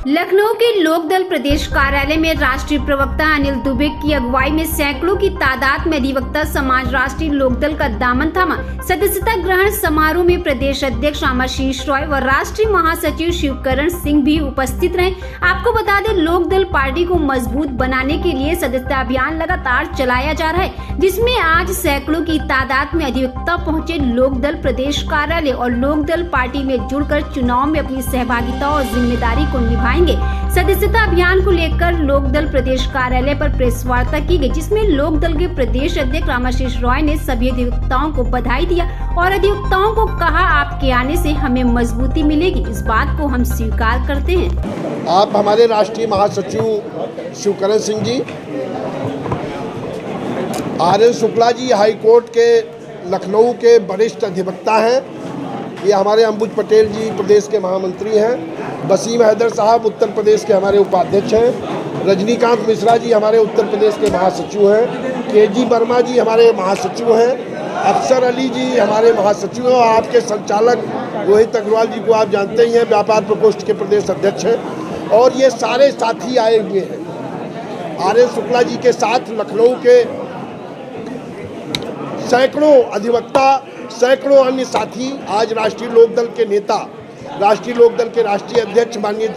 लखनऊ के लोकदल प्रदेश कार्यालय में राष्ट्रीय प्रवक्ता अनिल दुबे की अगुवाई में सैकड़ों की तादाद में अधिवक्ता समाज राष्ट्रीय लोकदल का दामन थामा। सदस्यता ग्रहण समारोह में प्रदेश अध्यक्ष आशीष रॉय व राष्ट्रीय महासचिव शिवकरण सिंह भी उपस्थित रहे। आपको बता दें, लोकदल पार्टी को मजबूत बनाने के लिए सदस्यता अभियान लगातार चलाया जा रहा है, जिसमें आज सैकड़ों की तादाद में अधिवक्ता पहुँचे लोकदल प्रदेश कार्यालय और लोकदल पार्टी में जुड़कर चुनाव में अपनी सहभागिता और जिम्मेदारी को निभाएंगे। सदस्यता अभियान को लेकर लोकदल प्रदेश कार्यालय पर प्रेस वार्ता की गई, जिसमें लोकदल के प्रदेश अध्यक्ष आशीष रॉय ने सभी अधिवक्ताओं को बधाई दिया और अधिवक्ताओं को कहा, आपके आने से हमें मजबूती मिलेगी, इस बात को हम स्वीकार करते हैं। आप हमारे राष्ट्रीय महासचिव Shivkaran Singh ji, RN. Shukla ji high court के लखनऊ के वरिष्ठ अधिवक्ता हैं, ये हमारे अंबुज पटेल जी प्रदेश के महामंत्री हैं, वसीम हैदर साहब उत्तर प्रदेश के हमारे उपाध्यक्ष हैं, रजनीकांत मिश्रा जी हमारे उत्तर प्रदेश के महासचिव हैं, के.जी. वर्मा जी हमारे महासचिव हैं, अफसर अली जी हमारे महासचिव हैं और आपके संचालक रोहित अग्रवाल जी को आप जानते ही हैं, व्यापार प्रकोष्ठ के प्रदेश अध्यक्ष हैं। और ये सारे साथी आए हुए हैं। आर.एन. शुक्ला जी के साथ लखनऊ के सैकड़ों अधिवक्ता, सैकड़ों अन्य साथी, आज राष्ट्रीय लोकदल के नेता, राष्ट्रीय लोकदल के राष्ट्रीय अध्यक्ष माननीय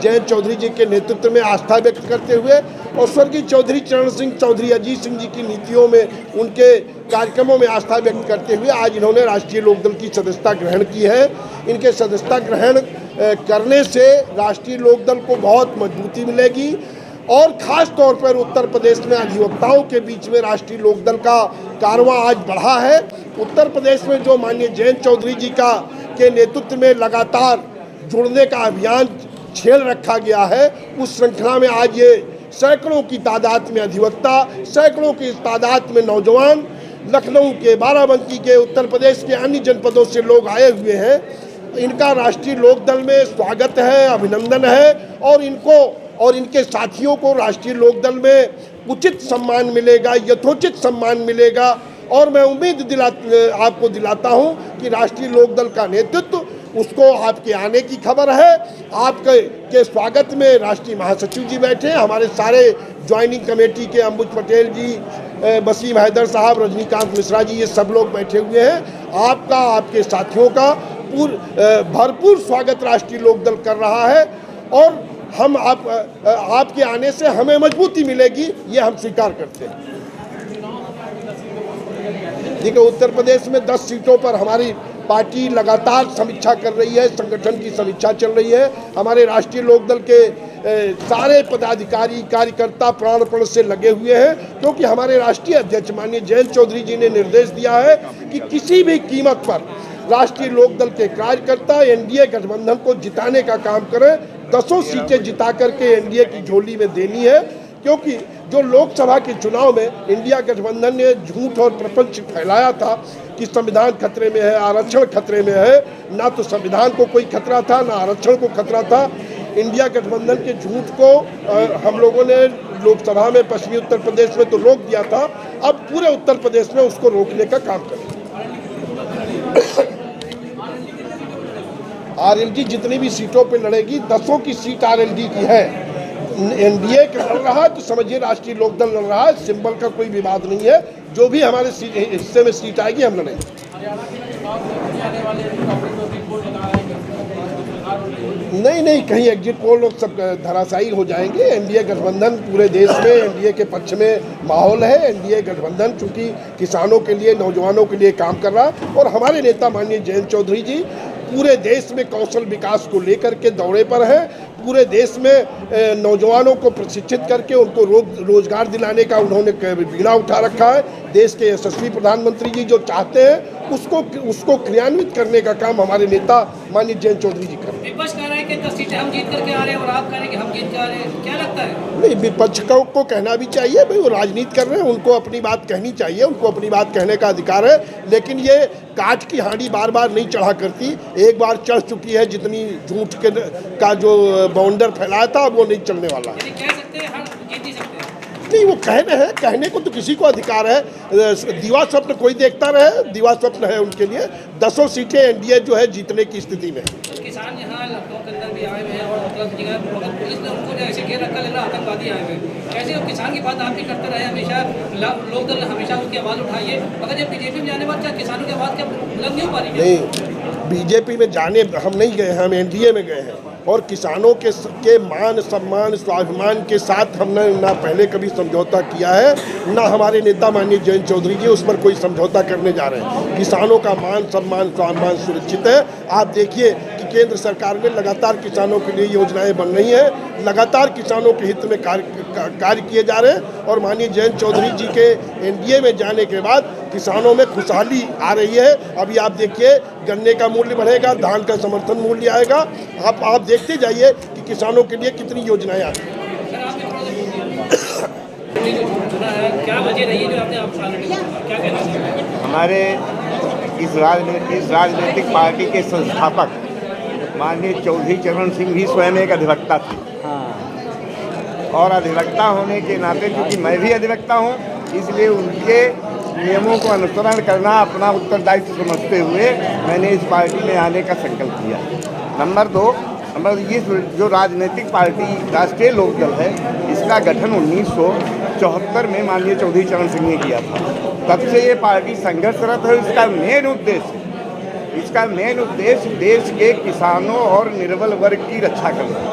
जयंत चौधरी जी के नेतृत्व में आस्था व्यक्त करते हुए और स्वर्गीय चौधरी चरण सिंह, चौधरी अजीत सिंह जी की नीतियों में, उनके कार्यक्रमों में आस्था व्यक्त करते हुए आज इन्होंने राष्ट्रीय लोकदल की सदस्यता ग्रहण की है। इनके सदस्यता ग्रहण करने से राष्ट्रीय लोकदल को बहुत मजबूती मिलेगी और ख़ास तौर पर उत्तर प्रदेश में अधिवक्ताओं के बीच में राष्ट्रीय लोकदल का कारवां आज बढ़ा है। उत्तर प्रदेश में जो माननीय जयंत चौधरी जी के नेतृत्व में लगातार जुड़ने का अभियान छेड़ रखा गया है, उस श्रृंखला में आज ये सैकड़ों की तादाद में अधिवक्ता, सैकड़ों की तादाद में नौजवान, लखनऊ के, बाराबंकी के, उत्तर प्रदेश के अन्य जनपदों से लोग आए हुए हैं। इनका राष्ट्रीय लोकदल में स्वागत है, अभिनंदन है और इनको और इनके साथियों को राष्ट्रीय लोकदल में उचित सम्मान मिलेगा, यथोचित सम्मान मिलेगा। और मैं उम्मीद आपको दिलाता हूं कि राष्ट्रीय लोकदल का नेतृत्व, उसको आपके आने की खबर है। आपके स्वागत में राष्ट्रीय महासचिव जी बैठे हैं, हमारे सारे ज्वाइनिंग कमेटी के अंबुज पटेल जी, वसीम हैदर साहब, रजनीकांत मिश्रा जी, ये सब लोग बैठे हुए हैं। आपका, आपके साथियों का भरपूर स्वागत राष्ट्रीय लोकदल कर रहा है और हम आपके आने से हमें मजबूती मिलेगी, ये हम स्वीकार करते हैं। देखिए, उत्तर प्रदेश में 10 सीटों पर हमारी पार्टी लगातार समीक्षा कर रही है, संगठन की समीक्षा चल रही है। हमारे राष्ट्रीय लोकदल के सारे पदाधिकारी, कार्यकर्ता प्राणपण से लगे हुए हैं, क्योंकि हमारे राष्ट्रीय अध्यक्ष माननीय जयंत चौधरी जी ने निर्देश दिया है कि किसी भी कीमत पर राष्ट्रीय लोकदल के कार्यकर्ता एनडीए गठबंधन को जिताने का काम करें। 10 सीटें जिता करके एनडीए की झोली में देनी है, क्योंकि जो लोकसभा के चुनाव में इंडिया गठबंधन ने झूठ और प्रपंच फैलाया था कि संविधान खतरे में है, आरक्षण खतरे में है, ना तो संविधान को कोई खतरा था, ना आरक्षण को खतरा था। इंडिया गठबंधन के झूठ को हम लोगों ने लोकसभा में पश्चिमी उत्तर प्रदेश में तो रोक दिया था, अब पूरे उत्तर प्रदेश में उसको रोकने का काम करें। आरएलडी जितनी भी सीटों पे लड़ेगी, 10 की सीट आरएलडी की है। एनडीए लड़ रहा है तो समझिए राष्ट्रीय लोकदल लड़ रहा है, सिंबल का कोई विवाद नहीं है। जो भी हमारे हिस्से में सीट आएगी हम लड़ेंगे। नहीं, कहीं एग्जिट पोल लोग सब धराशायी हो जाएंगे। एनडीए गठबंधन पूरे देश में एनडीए के पक्ष में माहौल है। एनडीए गठबंधन चूंकि किसानों के लिए, नौजवानों के लिए काम कर रहा है और हमारे नेता माननीय जयंत चौधरी जी पूरे देश में कौशल विकास को लेकर के दौरे पर है। पूरे देश में नौजवानों को प्रशिक्षित करके उनको रोजगार दिलाने का उन्होंने बीड़ा उठा रखा है। देश के यशस्वी प्रधानमंत्री जी जो चाहते हैं उसको क्रियान्वित करने का काम हमारे नेता माननीय जयंत चौधरी जी कर रहे हैं। विपक्ष कह रहा है कि 10 सीटें हम जीत करके आ रहे हैं और आप कह रहे हैं कि हम जीत के आ रहे हैं, क्या लगता है? नहीं, विपक्ष को कहना भी चाहिए भाई, वो राजनीति कर रहे हैं, उनको अपनी बात कहनी चाहिए, उनको अपनी बात कहने का अधिकार है। लेकिन ये काठ की हांडी बार बार नहीं चढ़ा करती, एक बार चढ़ चुकी है। जितनी झूठ का जो बाउंडर फैलाया था वो नहीं चलने वाला है। कह सकते हैं हम जीत नहीं सकते? नहीं, वो कह रहे हैं, कहने को तो किसी को अधिकार है। दीवा स्वप्न कोई देखता रहे, दीवा स्वप्न है उनके लिए। 10 सीटें एनडीए जो है जीतने की स्थिति में। किसान यहाँ गाँव के अंदर भी आए हुए हैं और मतलब जगह मगर पुलिस ने उनको जो ऐसे घेर रखा लेना आतंकवादी आए हुए हैं। कैसे अब किसान की बात आप भी करते रहे हमेशा, लोक दल ने हमेशा उसकी आवाज़ उठाई है, मगर जब बीजेपी में जाने के बाद क्या किसानों की आवाज़ क्या बुलंद नहीं हो पा रही है? नहीं, बीजेपी में जाने हम नहीं गए हैं, हम एनडीए में गए हैं और किसानों के मान सम्मान स्वाभिमान के साथ हमने ना पहले कभी समझौता किया है, ना हमारे नेता माननीय जयंत चौधरी जी उस पर कोई समझौता करने जा रहे हैं। किसानों का मान सम्मान स्वाभिमान सुरक्षित है। आप देखिए कि केंद्र सरकार में लगातार किसानों के लिए योजनाएं बन रही हैं, लगातार किसानों के हित में कार्य किए जा रहे हैं और माननीय जयंत चौधरी जी के एनडीए में जाने के बाद किसानों में खुशहाली आ रही है। अभी आप देखिए गन्ने का मूल्य बढ़ेगा, धान का समर्थन मूल्य आएगा। आप देखते जाइए कि किसानों के लिए कितनी योजनाएं आ रही हैं। क्या वजह रही है जो आपने आप क्या कहना चाहते हैं? हमारे इस राजनीतिक पार्टी के संस्थापक माननीय चौधरी चरण सिंह भी स्वयं एक अधिवक्ता थे और अधिवक्ता होने के नाते क्योंकि मैं भी अधिवक्ता हूँ, इसलिए उनके नियमों को अनुसरण करना अपना उत्तरदायित्व समझते हुए मैंने इस पार्टी में आने का संकल्प किया। नंबर 2, ये जो राजनीतिक पार्टी राष्ट्रीय लोकदल है, इसका गठन 1974 में माननीय चौधरी चरण सिंह ने किया था। तब से ये पार्टी संघर्षरत है। इसका मेन उद्देश्य देश के किसानों और निर्बल वर्ग की रक्षा करना है।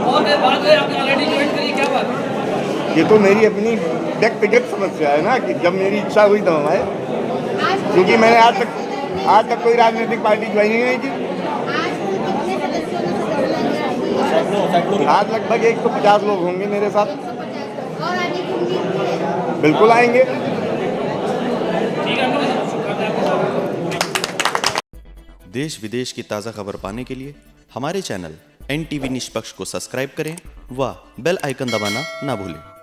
और बात है आपने ऑलरेडी ज्वाइन करी, क्या बात? ये तो मेरी अपनी व्यक्तिगत समस्या है ना कि जब मेरी इच्छा हुई तो हम आए, क्योंकि मैंने आज तक कोई राजनीतिक पार्टी ज्वाइन ही नहीं की। आज लगभग 150 लोग होंगे मेरे साथ। बिल्कुल आएंगे। देश विदेश की ताज़ा खबर पाने के लिए हमारे चैनल NTV निष्पक्ष को सब्सक्राइब करें व बेल आइकन दबाना ना भूलें।